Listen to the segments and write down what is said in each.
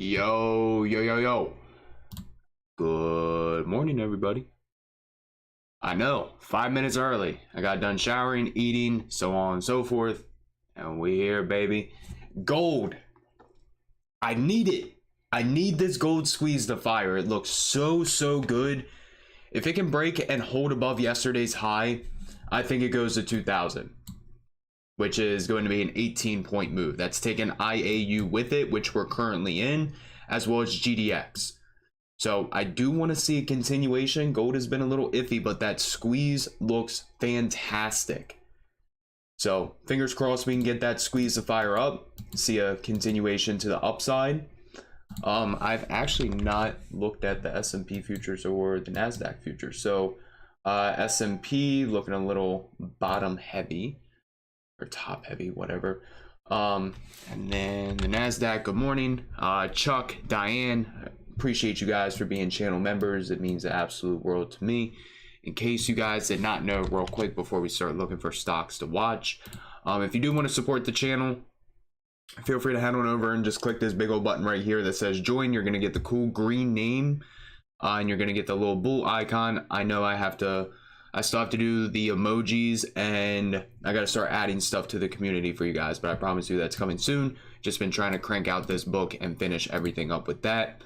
Yo, yo, yo, yo. Good morning, everybody. I know, 5 minutes early. I got done showering, eating, so on and so forth. And we here, baby. Gold. I need it. I need this gold squeeze to fire. It looks so good. If it can break and hold above yesterday's high, I think it goes to 2000. Which is going to be an 18-point move. That's taken IAU with it, which we're currently in, as well as GDX. So I do want to see a continuation. Gold has been a little iffy, but that squeeze looks fantastic. So fingers crossed we can get that squeeze to fire up, see a continuation to the upside. I've actually not looked at the S&P futures or the NASDAQ futures. So S&P looking a little bottom heavy. Or top heavy, whatever. And then the NASDAQ, good morning. Chuck, Diane, appreciate you guys for being channel members. It means the absolute world to me. In case you guys did not know, real quick before we start looking for stocks to watch, if you do want to support the channel, feel free to head on over and just click this big old button right here that says join. You're going to get the cool green name, and you're going to get the little bull icon. I know I still have to do the emojis, and I got to start adding stuff to the community for you guys, but I promise you that's coming soon. Just been trying to crank out this book and finish everything up with that.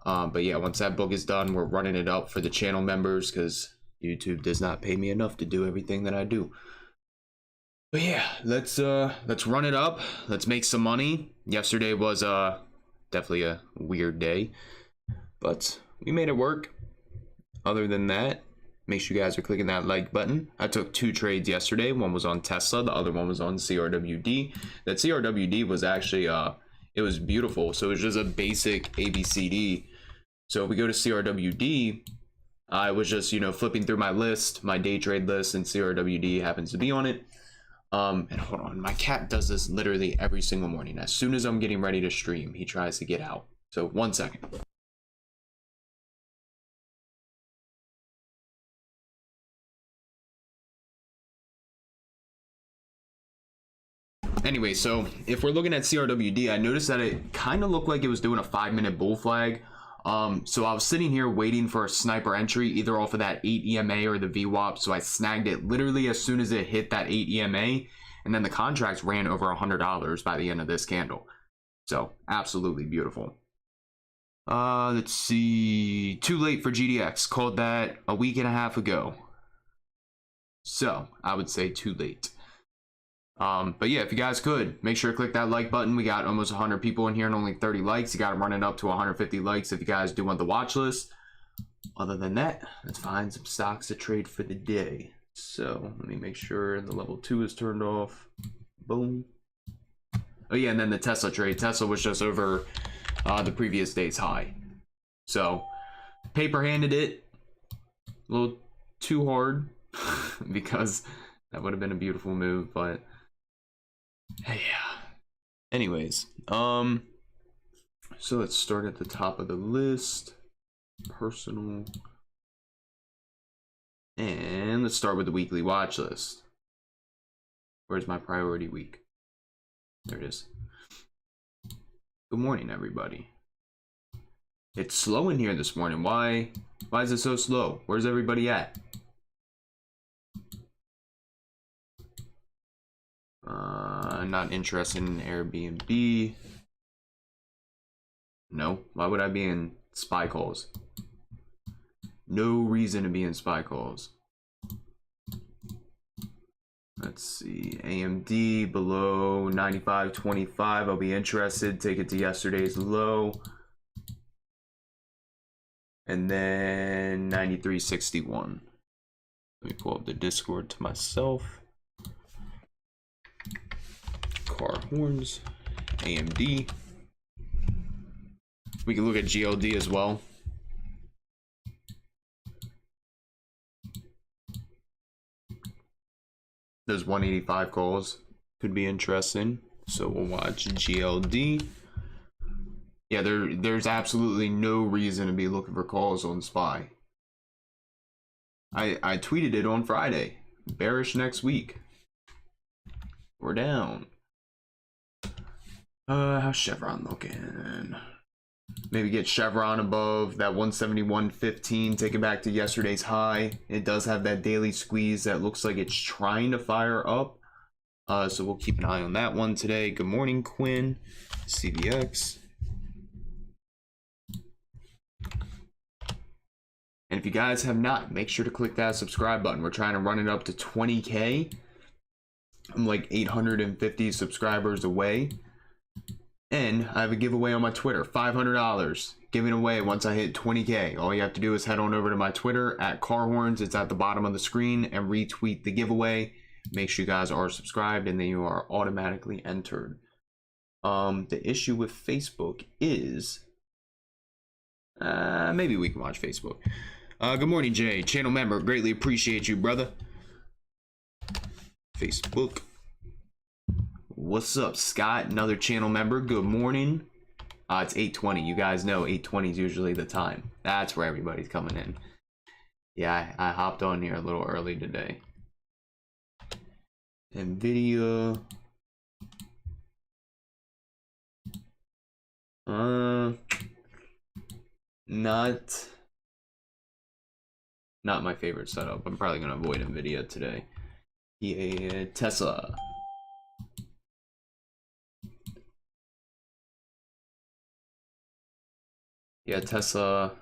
But yeah, once that book is done, we're running it up for the channel members because YouTube does not pay me enough to do everything that I do. But yeah, let's run it up. Let's make some money. Yesterday was definitely a weird day, but we made it work. Other than that, make sure you guys are clicking that like button. I took 2 trades yesterday. One was on Tesla. The other one was on CRWD. That CRWD was actually, it was beautiful. So it was just a basic ABCD. So if we go to CRWD, I was just, flipping through my list, my day trade list, and CRWD happens to be on it. And hold on, my cat does this literally every single morning. As soon as I'm getting ready to stream, he tries to get out. So 1 second. Anyway, so if we're looking at CRWD, I noticed that it kind of looked like it was doing a 5-minute bull flag. So I was sitting here waiting for a sniper entry, either off of that 8 EMA or the VWAP. So I snagged it literally as soon as it hit that 8 EMA, and then the contracts ran over $100 by the end of this candle. So absolutely beautiful. Let's see, too late for GDX. Called that a week and a half ago. So I would say too late. But yeah, if you guys could make sure to click that like button. We got almost 100 people in here and only 30 likes. You got to run it up to 150 likes if you guys do want the watch list. Other than that, let's find some stocks to trade for the day. So let me make sure the level 2 is turned off. Boom. Oh yeah, and then the Tesla trade. Tesla was just over the previous day's high. So paper handed it a little too hard because that would have been a beautiful move, but yeah. Anyways, so let's start at the top of the list. Personal. And let's start with the weekly watch list. Where's my priority week? There it is. Good morning, everybody. It's slow in here this morning. Why is it so slow? Where's everybody at? Not interested in Airbnb. No, why would I be in spy calls? No reason to be in spy calls. Let's see, AMD below 95.25. I'll be interested. Take it to yesterday's low. And then 93.61. Let me pull up the Discord to myself. Car horns, AMD. We can look at GLD as well. Those 185 calls could be interesting, so we'll watch GLD. Yeah, there's absolutely no reason to be looking for calls on SPY. I tweeted it on Friday. Bearish next week. We're down. How's Chevron looking? Maybe get Chevron above that 171.15, take it back to yesterday's high. It does have that daily squeeze that looks like it's trying to fire up. So we'll keep an eye on that one today. Good morning, Quinn. CVX. And if you guys have not, make sure to click that subscribe button. We're trying to run it up to 20K. I'm like 850 subscribers away. And I have a giveaway on my Twitter, $500 giving away once I hit 20K. All you have to do is head on over to my Twitter at Carhorns. It's at the bottom of the screen, and retweet the giveaway. Make sure you guys are subscribed, and then you are automatically entered. The issue with Facebook is maybe we can watch Facebook. Good morning, Jay, channel member. Greatly appreciate you, brother. Facebook. What's up, Scott? Another channel member. Good morning. It's 8:20. You guys know 8:20 is usually the time. That's where everybody's coming in. Yeah, I hopped on here a little early today. Nvidia. Not my favorite setup. I'm probably gonna avoid Nvidia today. Yeah, Tesla. Yeah, Tesla,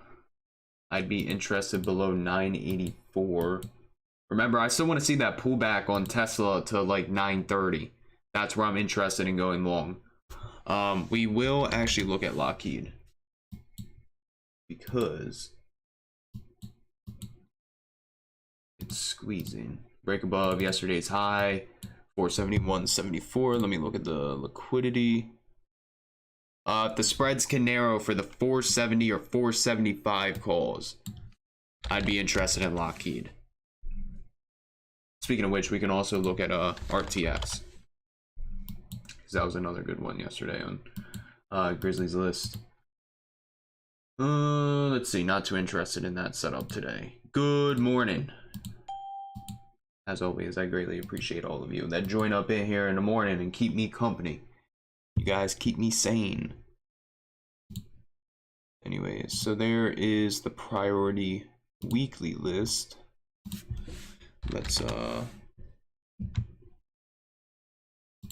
I'd be interested below 984. Remember, I still want to see that pullback on Tesla to like 930. That's where I'm interested in going long. We will actually look at Lockheed because it's squeezing. Break above yesterday's high, 471.74. Let me look at the liquidity. If the spreads can narrow for the 470 or 475 calls, I'd be interested in Lockheed. Speaking of which, we can also look at RTX, because that was another good one yesterday on Grizzly's list. Let's see, not too interested in that setup today. Good morning. As always, I greatly appreciate all of you that join up in here in the morning and keep me company. You guys keep me sane. Anyways, so there is the priority weekly list. Let's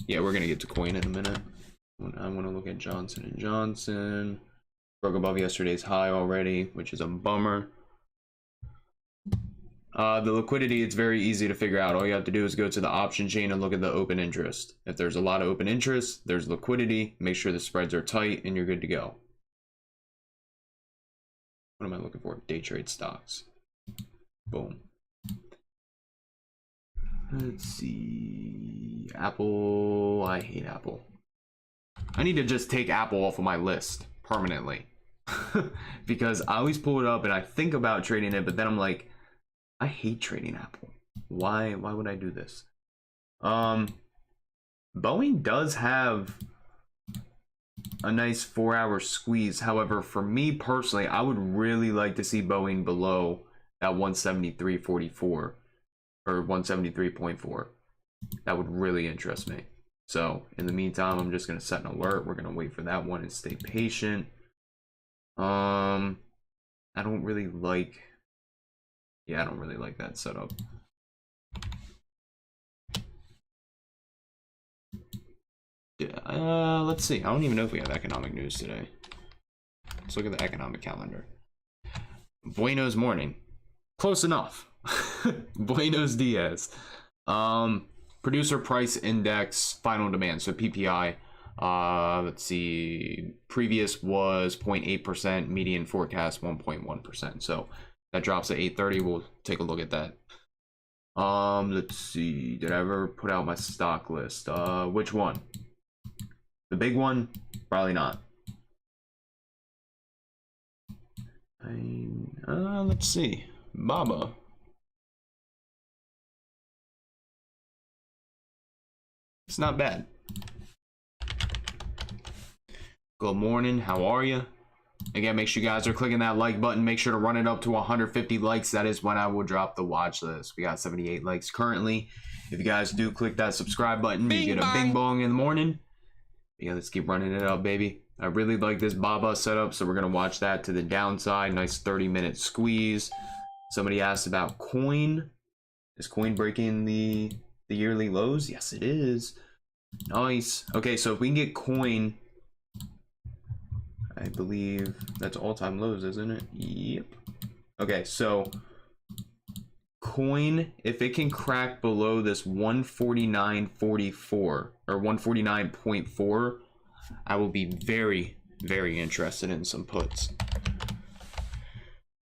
yeah, we're gonna get to coin in a minute. I want to look at Johnson & Johnson. Broke above yesterday's high already, which is a bummer. The liquidity, it's very easy to figure out. All you have to do is go to the option chain and look at the open interest. If there's a lot of open interest, there's liquidity. Make sure the spreads are tight and you're good to go. What am I looking for? Day trade stocks. Boom. Let's see. Apple. I hate Apple. I need to just take Apple off of my list permanently. Because I always pull it up and I think about trading it, but then I'm like, I hate trading Apple. Why would I do this? Boeing does have a nice 4-hour squeeze. However, for me personally, I would really like to see Boeing below that 173.44 or 173.4. That would really interest me. So in the meantime, I'm just gonna set an alert. We're gonna wait for that one and stay patient. I don't really like that setup. Yeah, let's see. I don't even know if we have economic news today. Let's look at the economic calendar. Buenos morning. Close enough. Buenos dias. Producer price index final demand, so PPI. Let's see. Previous was 0.8%, median forecast 1.1%. So that drops at 8:30. We'll take a look at that. Let's see. Did I ever put out my stock list? Which one? The big one? Probably not. Let's see. Baba. It's not bad. Good morning. How are you? Again, make sure you guys are clicking that like button. Make sure to run it up to 150 likes. That is when I will drop the watch list. We got 78 likes currently. If you guys do click that subscribe button, you get a bing bong in the morning. Yeah, let's keep running it up, baby. I really like this Baba setup, so we're gonna watch that to the downside. Nice 30-minute squeeze. Somebody asked about coin. Is coin breaking the yearly lows? Yes, it is. Nice. Okay, so if we can get coin, I believe that's all-time lows, isn't it? Yep. Okay, so coin, if it can crack below this 149.44 or 149.4, I will be very, very interested in some puts.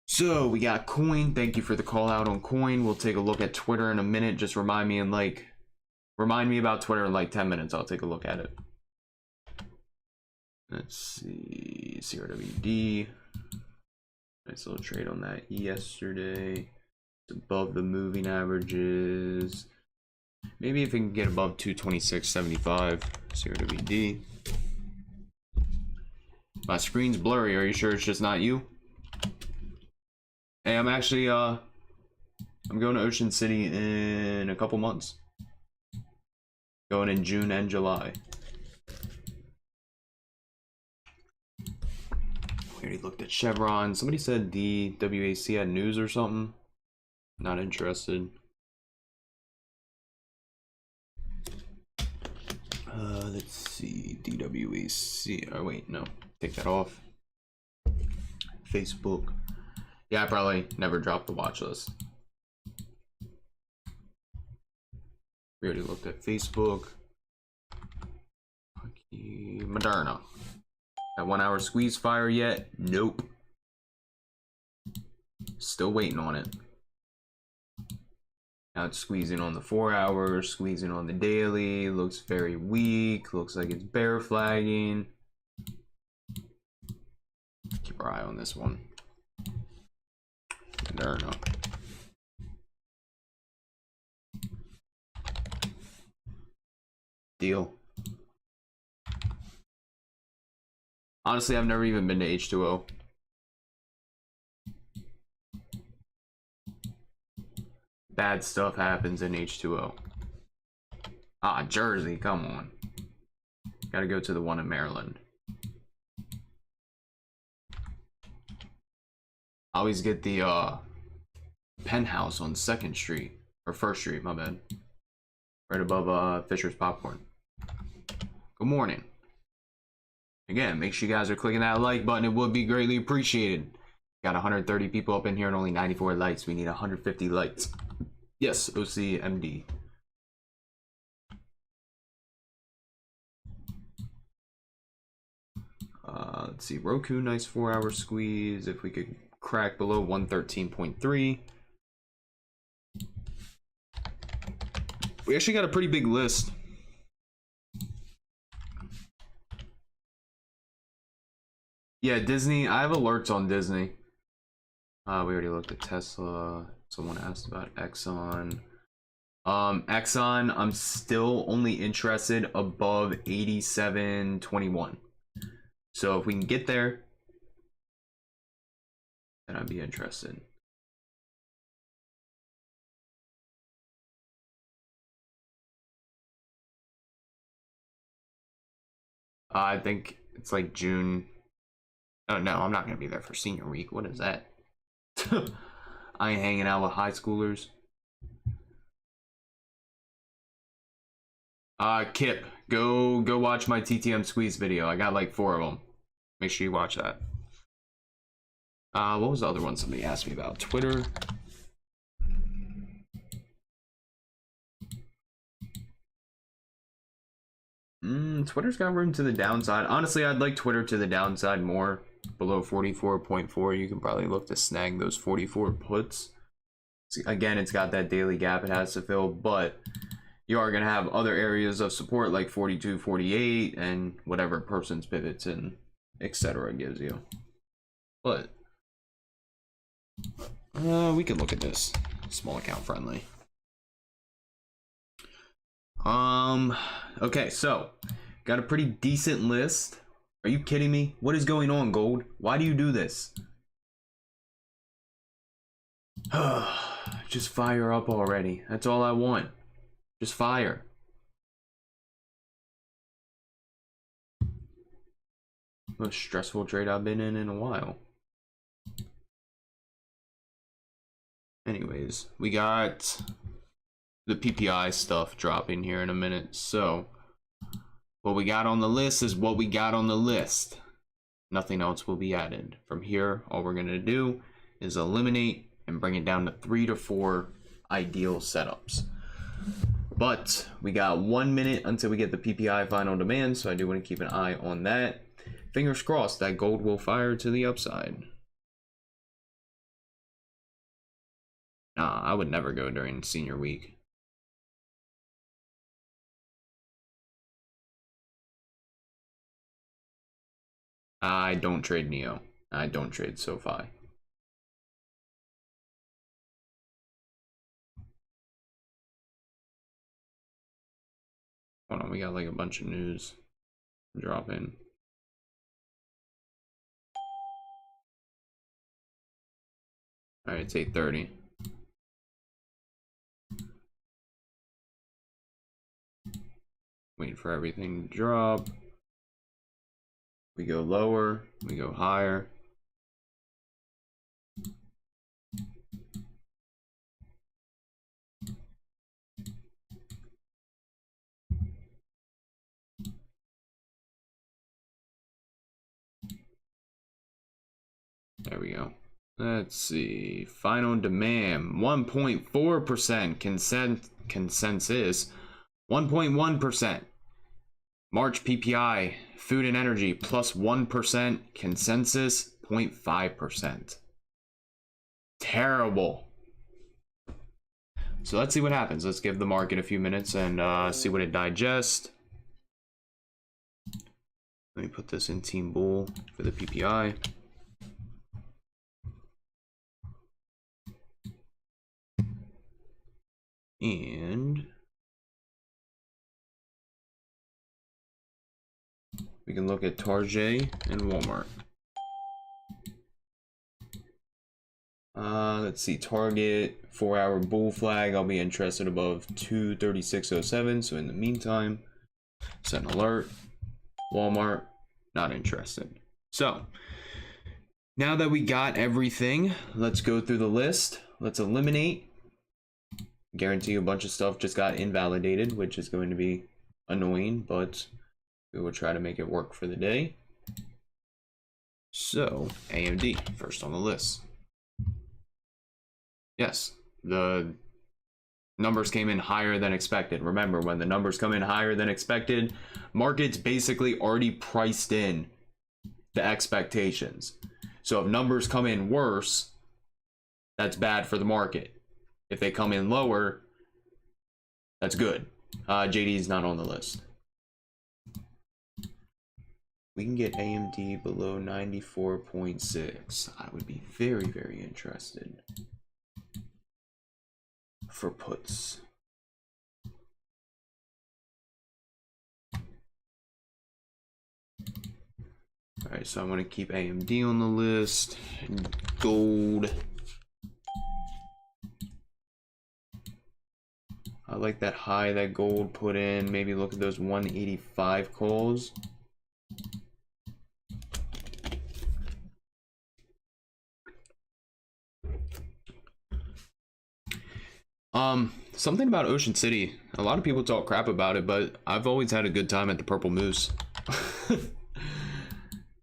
So we got coin. Thank you for the call out on coin. We'll take a look at Twitter in a minute. Just remind me about Twitter in like 10 minutes. I'll take a look at it. Let's see, CRWD. Nice little trade on that yesterday. It's above the moving averages. Maybe if we can get above 226.75, CRWD. My screen's blurry. Are you sure it's just not you? Hey, I'm actually I'm going to Ocean City in a couple months. Going in June and July. We already looked at Chevron. Somebody said DWAC had news or something. Not interested. Let's see. DWAC. Oh wait, no. Take that off. Facebook. Yeah, I probably never dropped the watch list. We already looked at Facebook. Okay, Moderna. That 1 hour squeeze fire yet? Nope. Still waiting on it. Now it's squeezing on the 4 hours, squeezing on the daily. Looks very weak. Looks like it's bear flagging. Keep our eye on this one. Moderna. Deal. Honestly, I've never even been to H2O. Bad stuff happens in H2O. Ah, Jersey, come on. Gotta go to the one in Maryland. I always get the penthouse on 2nd Street, or 1st Street, my bad. Right above Fisher's Popcorn. Good morning. Again, make sure you guys are clicking that like button. It would be greatly appreciated. Got 130 people up in here and only 94 likes. We need 150 likes. Yes, OCMD. Let's see. Roku, nice 4 hour squeeze. If we could crack below 113.3. We actually got a pretty big list. Yeah, Disney. I have alerts on Disney. We already looked at Tesla. Someone asked about Exxon. Exxon, I'm still only interested above 87.21. So if we can get there, then I'd be interested. I think it's like June. Oh no, I'm not gonna be there for senior week. What is that? I ain't hanging out with high schoolers. Kip, go watch my TTM squeeze video. I got like 4 of them. Make sure you watch that. What was the other one somebody asked me about? Twitter. Twitter's got room to the downside. Honestly, I'd like Twitter to the downside more. Below 44.4, you can probably look to snag those 44 puts. Again, it's got that daily gap it has to fill, but you are going to have other areas of support like 42, 48, and whatever person's pivots and etc. gives you. But we can look at this. Small account friendly. Okay, so got a pretty decent list. Are you kidding me? What is going on, Gold? Why do you do this? Just fire up already. That's all I want. Just fire. Most stressful trade I've been in a while. Anyways, we got the PPI stuff dropping here in a minute. So what we got on the list is what we got on the list. Nothing else will be added. From here, all we're going to do is eliminate and bring it down to 3 to 4 ideal setups. But we got 1 minute until we get the PPI final demand, so I do want to keep an eye on that. Fingers crossed that gold will fire to the upside. Nah, I would never go during senior week. I don't trade Neo. I don't trade SoFi. Hold on, we got like a bunch of news dropping. All right, it's 8:30. Waiting for everything to drop. We go lower, we go higher. There we go. Let's see. Final demand 1.4%. Consensus 1.1%. March PPI food and energy plus 1%. Consensus 0.5%. Terrible. So let's see what happens. Let's give the market a few minutes and see what it digests. Let me put this in Team Bull for the PPI. And we can look at Target and Walmart. Let's see, Target 4-hour bull flag. I'll be interested above 236.07. So in the meantime, set an alert. Walmart, not interested. So now that we got everything, let's go through the list. Let's eliminate. Guarantee a bunch of stuff just got invalidated, which is going to be annoying, but we will try to make it work for the day. So AMD first on the list. Yes, the numbers came in higher than expected. Remember, when the numbers come in higher than expected, markets basically already priced in the expectations. So if numbers come in worse, that's bad for the market. If they come in lower, that's good. JD is not on the list. We can get AMD below 94.6. I would be very, very interested for puts. All right, so I want to keep AMD on the list. Gold. I like that high that gold put in. Maybe look at those 185 calls. Something about Ocean City. A lot of people talk crap about it, but I've always had a good time at the Purple Moose.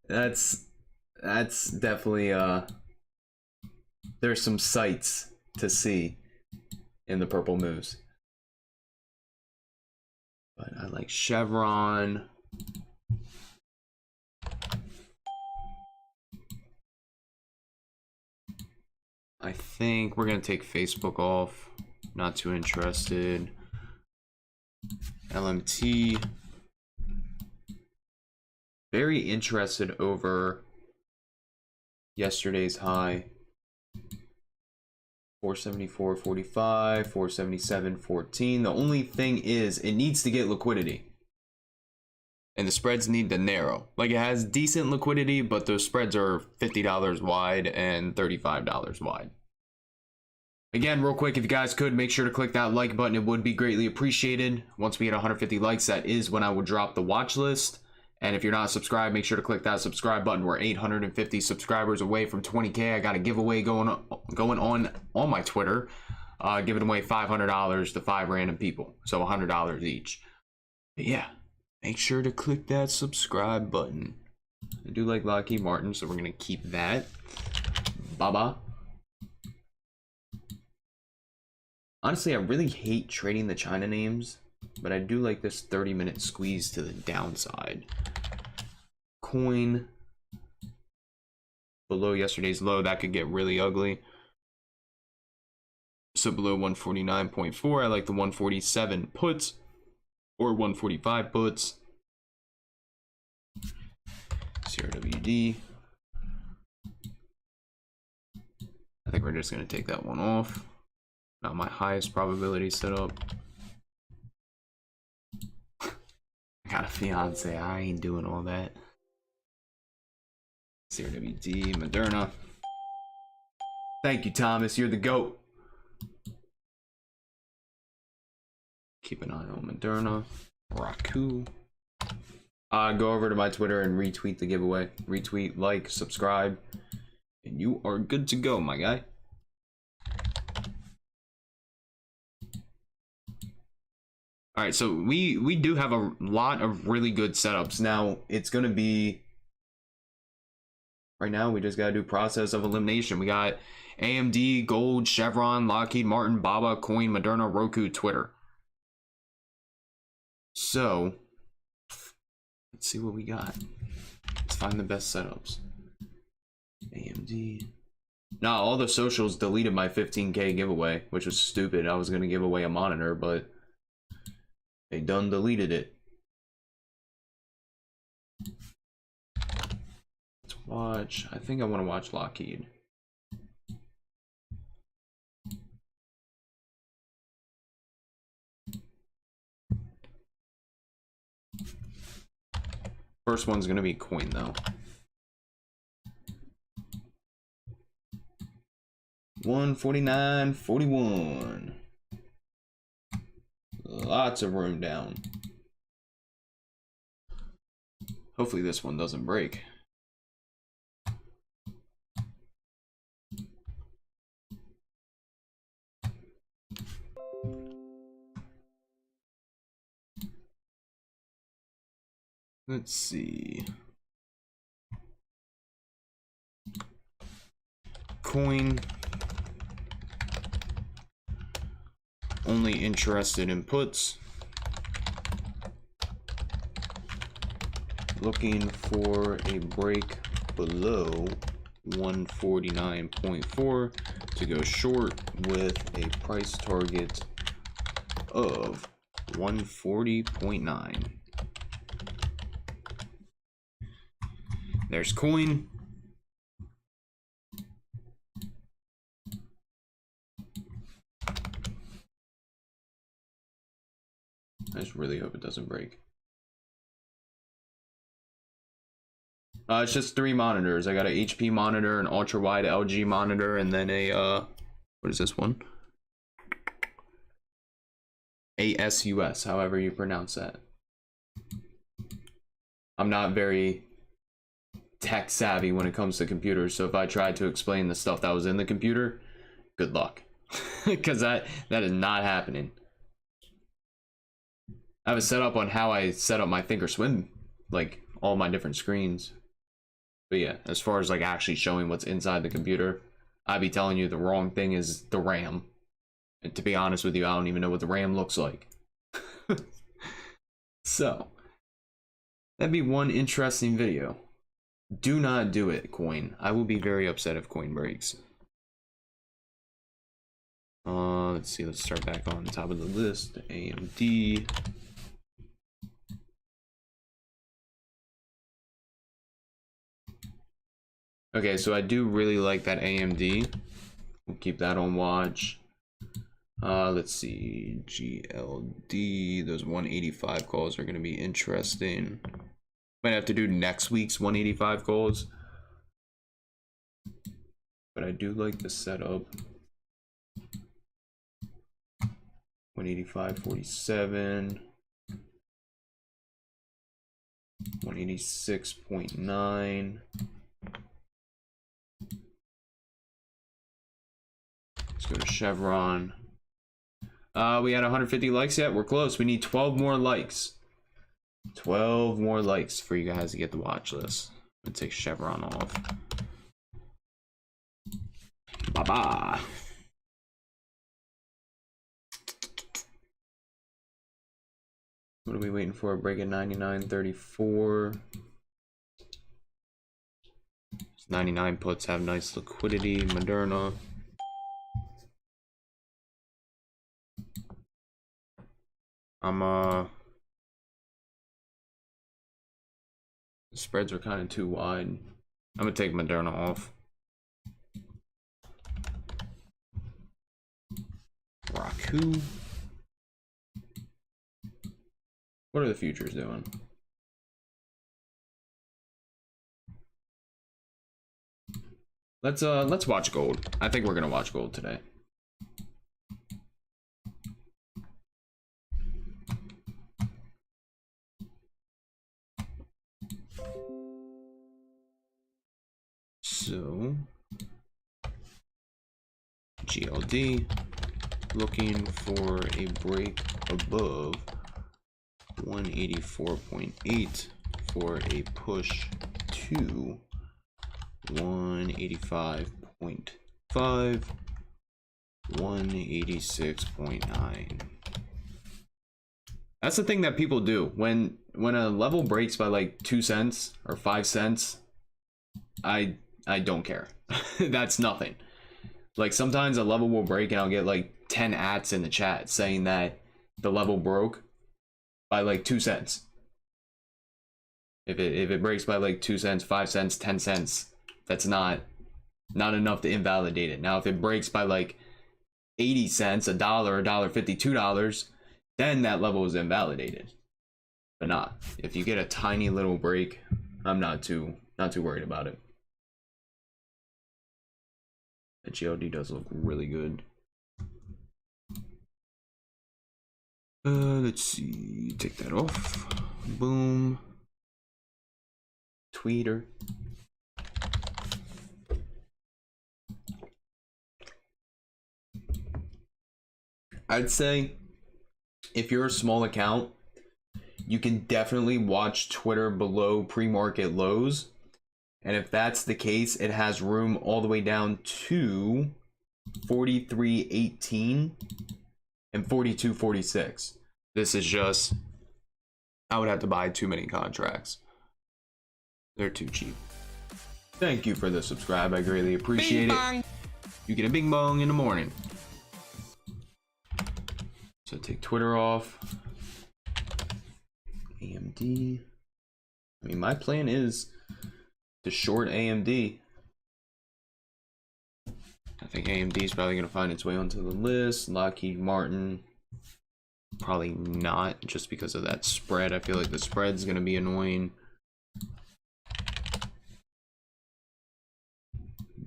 That's definitely there's some sights to see in the Purple Moose. But I like Chevron. I think we're gonna take Facebook off. Not too interested. LMT. Very interested over yesterday's high. 474.45, 477.14. The only thing is it needs to get liquidity. And the spreads need to narrow. Like, it has decent liquidity, but those spreads are $50 wide and $35 wide. Again, real quick, if you guys could, make sure to click that like button. It would be greatly appreciated. Once we hit 150 likes, that is when I will drop the watch list. And if you're not subscribed, make sure to click that subscribe button. We're 850 subscribers away from 20K. I got a giveaway going on my Twitter, giving away $500 to 5 random people, so $100 each. But yeah, make sure to click that subscribe button. I do like Lockheed Martin, so we're gonna keep that. Baba. Honestly, I really hate trading the China names, but I do like this 30-minute squeeze to the downside. Coin below yesterday's low, that could get really ugly. So below 149.4, I like the 147 puts or 145 puts. CRWD. I think we're just going to take that one off. Not my highest probability setup. I got a fiance, I ain't doing all that. CRWD, Moderna. Thank you, Thomas, you're the GOAT. Keep an eye on Moderna. Raku. Go over to my Twitter and retweet the giveaway. Retweet, like, subscribe, and you are good to go, my guy. All right, so we do have a lot of really good setups. Now it's gonna be right now. We just gotta do process of elimination. We got AMD, Gold, Chevron, Lockheed Martin, Baba, Coin, Moderna, Roku, Twitter. So let's see what we got. Let's find the best setups. AMD. No, all the socials deleted my 15K giveaway, which was stupid. I was gonna give away a monitor, but they done deleted it. Let's watch. I think I want to watch Lockheed. First one's gonna be Coin though. 149.41. Lots of room down. Hopefully this one doesn't break. Let's see. Coin. Only interested in puts. Looking for a break below 149.4 to go short with a price target of 140.9. There's Coin. I just really hope it doesn't break. It's just 3 monitors. I got an HP monitor, an ultra wide LG monitor, and then a what is this one? ASUS, however you pronounce that. I'm not very tech savvy when it comes to computers, so if I tried to explain the stuff that was in the computer, good luck. Because that is not happening. I have a setup on how I set up my Thinkorswim, like all my different screens. But yeah, as far as like actually showing what's inside the computer, I'd be telling you the wrong thing is the RAM. And to be honest with you, I don't even know what the RAM looks like. So, that'd be one interesting video. Do not do it, Coin. I will be very upset if Coin breaks. Let's see, let's start back on the top of the list. AMD. Okay, so I do really like that AMD. We'll keep that on watch. Let's see, GLD. Those 185 calls are going to be interesting. Might have to do next week's 185 calls. But I do like the setup. 185.47. 186.9. Let's go to Chevron. We had 150 likes yet. We're close. We need 12 more likes. 12 more likes for you guys to get the watch list. I'm gonna take Chevron off. Bye-bye. What are we waiting for? Break at 99.34. 99 puts have nice liquidity. Moderna. The spreads are kind of too wide. I'm gonna take Moderna off. Raku. What are the futures doing? Let's watch gold. I think we're gonna watch gold today. So GLD looking for a break above 184.8 for a push to 185.5, 186.9. That's the thing that people do when a level breaks by like 2 cents or 5 cents. I don't care. That's nothing. Like sometimes a level will break and I'll get like 10 ats in the chat saying that the level broke by like 2 cents. If it breaks by like 2 cents, 5 cents, 10 cents, that's not enough to invalidate it. Now if it breaks by like 80 cents, $1, $1.50, $2, then that level is invalidated. But not. If you get a tiny little break, I'm not too worried about it. The GLD does look really good. Let's see. Take that off. Boom. Tweeter. I'd say if you're a small account, you can definitely watch Twitter below pre-market lows. And if that's the case, it has room all the way down to 43.18 and 42.46. This is just, I would have to buy too many contracts. They're too cheap. Thank you for the subscribe. I greatly appreciate it. You get a bing bong in the morning. So take Twitter off. AMD. I mean, my plan is to short AMD. I think AMD is probably going to find its way onto the list. Lockheed Martin, probably not, just because of that spread. I feel like the spread's going to be annoying.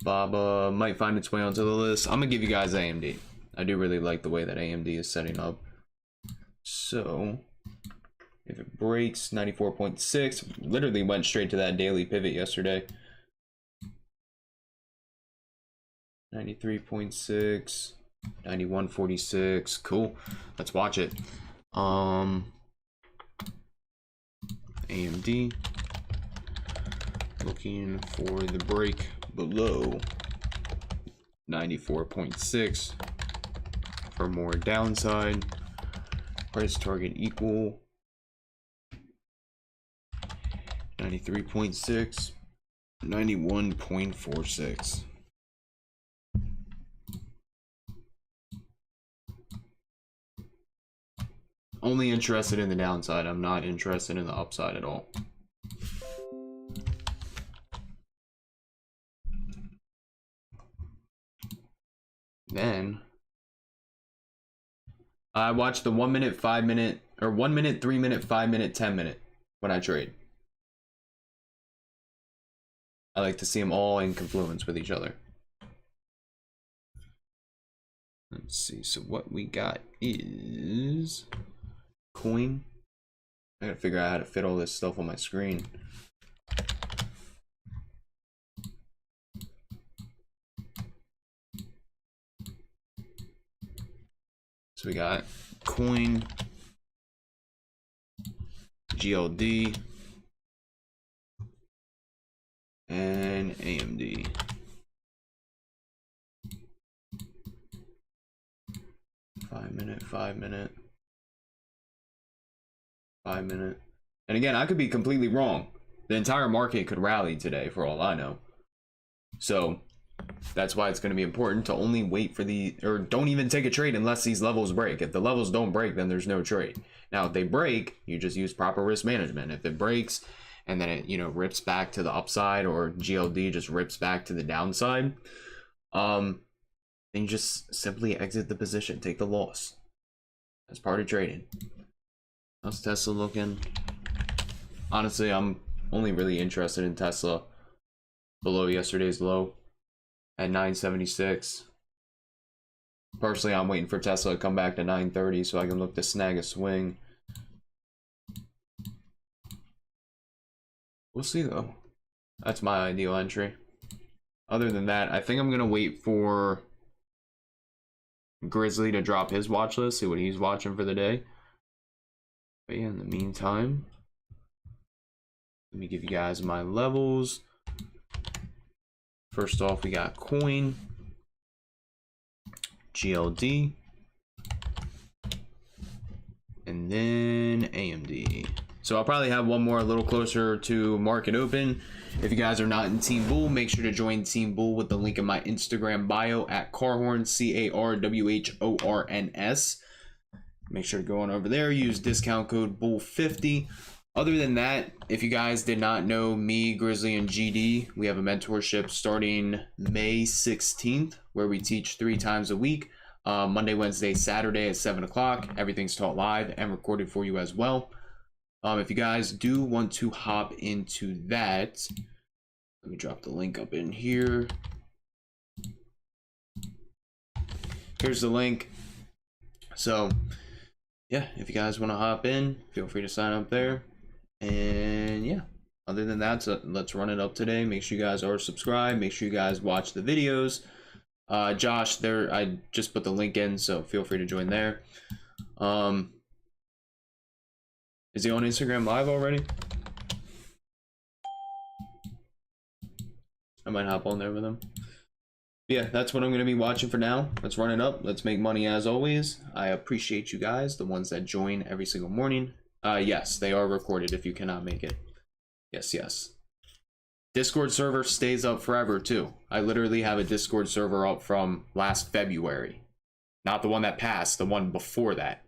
Baba might find its way onto the list. I'm going to give you guys AMD. I do really like the way that AMD is setting up. So if it breaks 94.6, literally went straight to that daily pivot yesterday. 93.6, 91.46. Cool. Let's watch it. AMD looking for the break below 94.6 for more downside. Price target equal 93.6, 91.46. Only interested in the downside. I'm not interested in the upside at all. Then I watch the 1 minute, 5 minute, or 1 minute, 3 minute, 5 minute, 10 minute when I trade. I like to see them all in confluence with each other. Let's see. So what we got is coin. I gotta figure out how to fit all this stuff on my screen. So we got coin, GLD, and AMD. Five minute. And again, I could be completely wrong. The entire market could rally today for all I know. So that's why it's going to be important to only wait for or don't even take a trade unless these levels break. If the levels don't break, then there's no trade. Now, if they break, you just use proper risk management. If it breaks and then it, rips back to the upside, or GLD just rips back to the downside, then you just simply exit the position, take the loss. That's part of trading. How's Tesla looking? Honestly, I'm only really interested in Tesla below yesterday's low at 976. Personally, I'm waiting for Tesla to come back to 930 so I can look to snag a swing. We'll see though. That's my ideal entry. Other than that, I think I'm gonna wait for Grizzly to drop his watch list, see what he's watching for the day. But yeah, in the meantime, let me give you guys my levels. First off, we got coin, GLD, and then AMD. So I'll probably have one more a little closer to market open. If you guys are not in Team Bull, make sure to join Team Bull with the link in my Instagram bio at Carhorn, CARWHORNS. Make sure to go on over there, use discount code BULL50. Other than that, if you guys did not know me, Grizzly, and GD, we have a mentorship starting May 16th where we teach 3 times a week. Monday, Wednesday, Saturday at 7 o'clock. Everything's taught live and recorded for you as well. If you guys do want to hop into that, let me drop the link up in here. Here's the link. So yeah, if you guys want to hop in, feel free to sign up there. And yeah, other than that, so let's run it up today. Make sure you guys are subscribed. Make sure you guys watch the videos. Josh, there, I just put the link in, so feel free to join there. Is he on Instagram Live already? I might hop on there with him. Yeah, that's what I'm going to be watching for now. Let's run it up. Let's make money as always. I appreciate you guys, the ones that join every single morning. Yes, they are recorded if you cannot make it. Yes. Discord server stays up forever too. I literally have a Discord server up from last February. Not the one that passed, the one before that.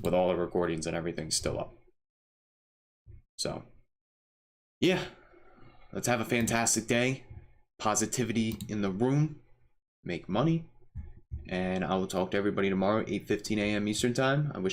With all the recordings and everything still up. So, yeah. Let's have a fantastic day. Positivity in the room. Make money. And I will talk to everybody tomorrow, 8:15 a.m. Eastern time. I wish